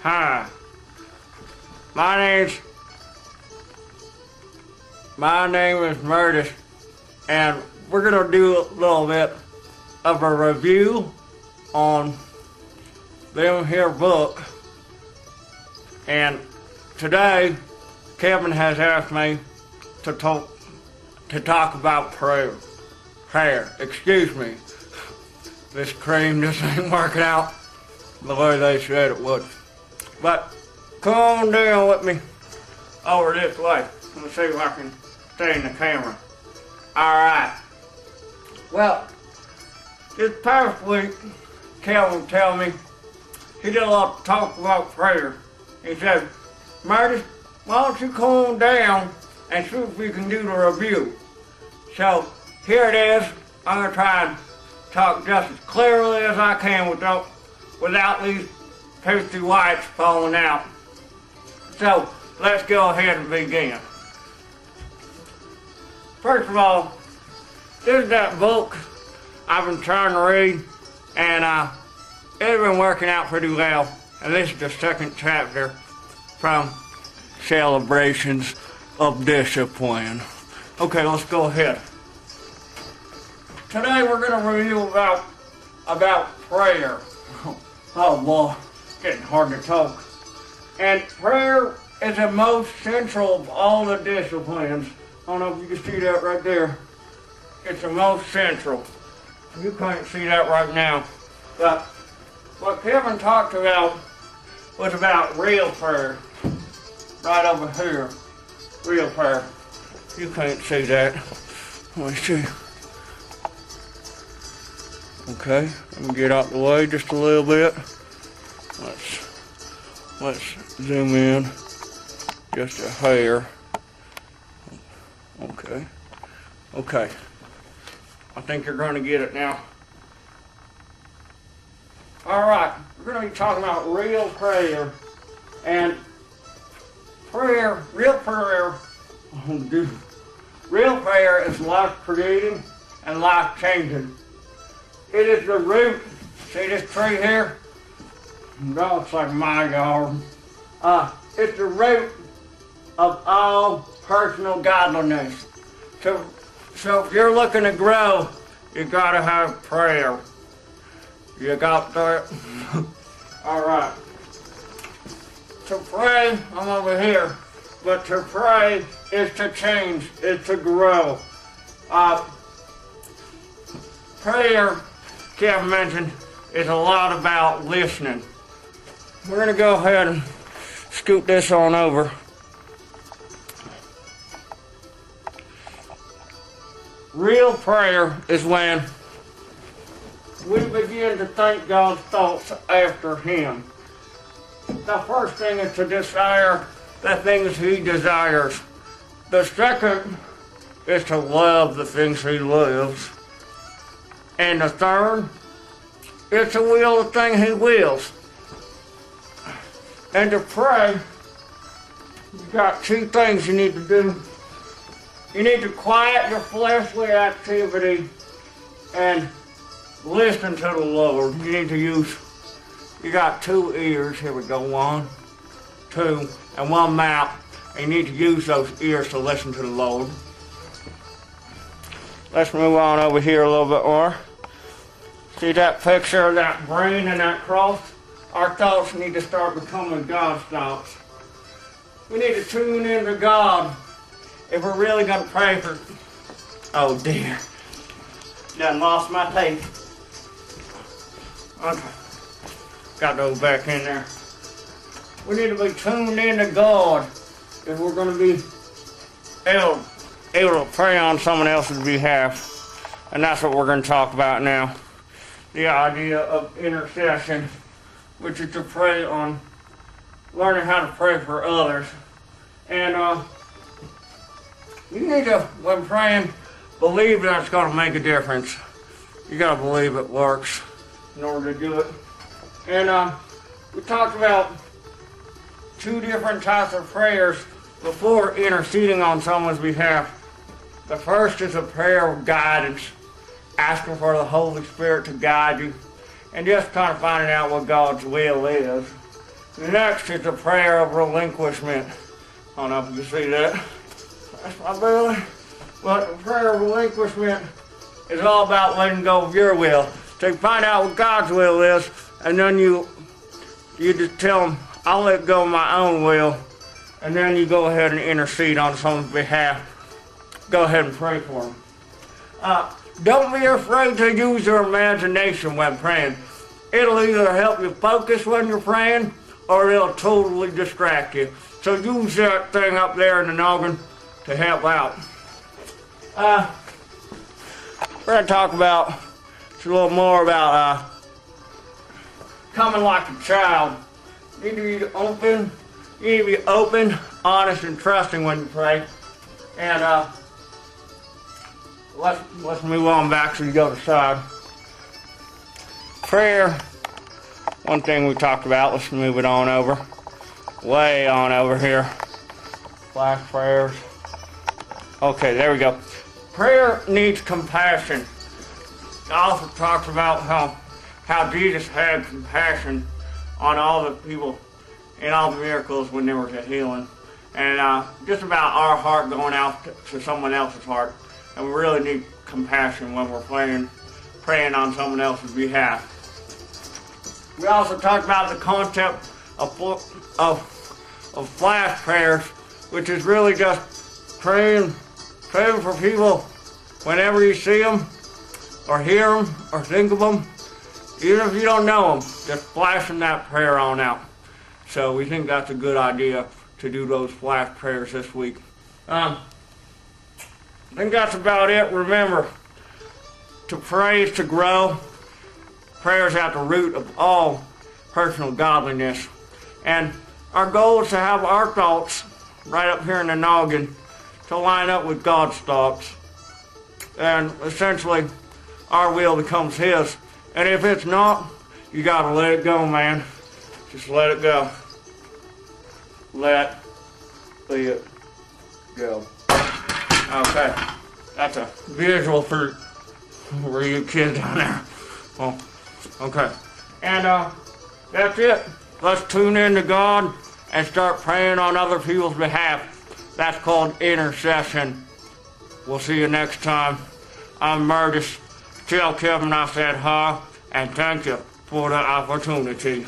Hi, my name's my name is Mertis, and we're gonna do a little bit of a review on them here book. And today, Kevin has asked me to talk about prayer. Excuse me. This cream just ain't working out the way they said it would. But come on down with me over this way. Let me see if I can stay in the camera. Alright. Well, this past week, Kevin told me he did a lot of talk about prayer. He said, Mertis, why don't you come on down and see if we can do the review. So here it is. I'm going to try and talk just as clearly as I can without these pasty whites falling out. So let's go ahead and begin. First of all, this is that book I've been trying to read, and it's been working out pretty well. And this is the second chapter from Celebrations of Discipline. Okay, let's go ahead. Today we're going to review about prayer. Oh boy, it's getting hard to talk. And prayer is the most central of all the disciplines. I don't know if you can see that right there. It's the most central. You can't see that right now. But what Kevin talked about was about real prayer. Right over here. Real prayer. You can't see that. Let me see. Okay, let me get out the way just a little bit. Let's zoom in just a hair. Okay. I think you're going to get it now. Alright, we're going to be talking about real prayer. And real prayer is life-creating and life-changing. It is the root. See this tree here? No, it's like my yard. It's the root of all personal godliness. So if you're looking to grow, you gotta have prayer. You got that? Alright. To pray, I'm over here. But to pray is to change, is to grow. Prayer, Kevin mentioned, is a lot about listening. We're going to go ahead and scoot this on over. Real prayer is when we begin to think God's thoughts after Him. The first thing is to desire the things He desires. The second is to love the things He loves. And the third is to will the thing He wills. And to pray, you've got two things you need to do. You need to quiet your fleshly activity and listen to the Lord. You need to you got two ears, here we go, 1, 2, and 1 mouth. And you need to use those ears to listen to the Lord. Let's move on over here a little bit more. See that picture of that brain and that cross? Our thoughts need to start becoming God's thoughts. We need to tune into God if we're really going to pray for... Oh dear. Done lost my tape. Okay. Got to go back in there. We need to be tuned into God if we're going to be able to pray on someone else's behalf. And that's what we're going to talk about now. The idea of intercession, which is to pray on learning how to pray for others. And you need to, when praying, believe that it's going to make a difference. You got to believe it works in order to do it. And we talked about 2 different types of prayers before interceding on someone's behalf. The first is a prayer of guidance, asking for the Holy Spirit to guide you, and just kind of finding out what God's will is. Next is the prayer of relinquishment. I don't know if you can see that. That's my belly. But the prayer of relinquishment is all about letting go of your will. So you find out what God's will is, and then you just tell him, I'll let go of my own will, and then you go ahead and intercede on someone's behalf. Go ahead and pray for them. Don't be afraid to use your imagination when praying. It'll either help you focus when you're praying, or it'll totally distract you. So use that thing up there in the noggin to help out. We're going to talk about a little more about coming like a child. You need to be open. You need to be open, honest, and trusting when you pray. And let's move on back so you go to the side. Prayer. One thing we talked about. Let's move it on over. Way on over here. Flash prayers. Okay, there we go. Prayer needs compassion. It also talks about how Jesus had compassion on all the people and all the miracles when there was a healing. And just about our heart going out to someone else's heart. And we really need compassion when we're praying on someone else's behalf. We also talked about the concept of flash prayers, which is really just praying for people whenever you see them, or hear them, or think of them. Even if you don't know them, just flashing that prayer on out. So we think that's a good idea to do those flash prayers this week. I think that's about it. Remember, to pray is to grow. Prayer is at the root of all personal godliness. And our goal is to have our thoughts right up here in the noggin to line up with God's thoughts. And essentially, our will becomes His. And if it's not, you gotta let it go, man. Just let it go. Let it go. Okay. That's a visual for you kids down there. Well, okay. And that's it. Let's tune in to God and start praying on other people's behalf. That's called intercession. We'll see you next time. I'm Mertis. Tell Kevin I said hi, and thank you for the opportunity.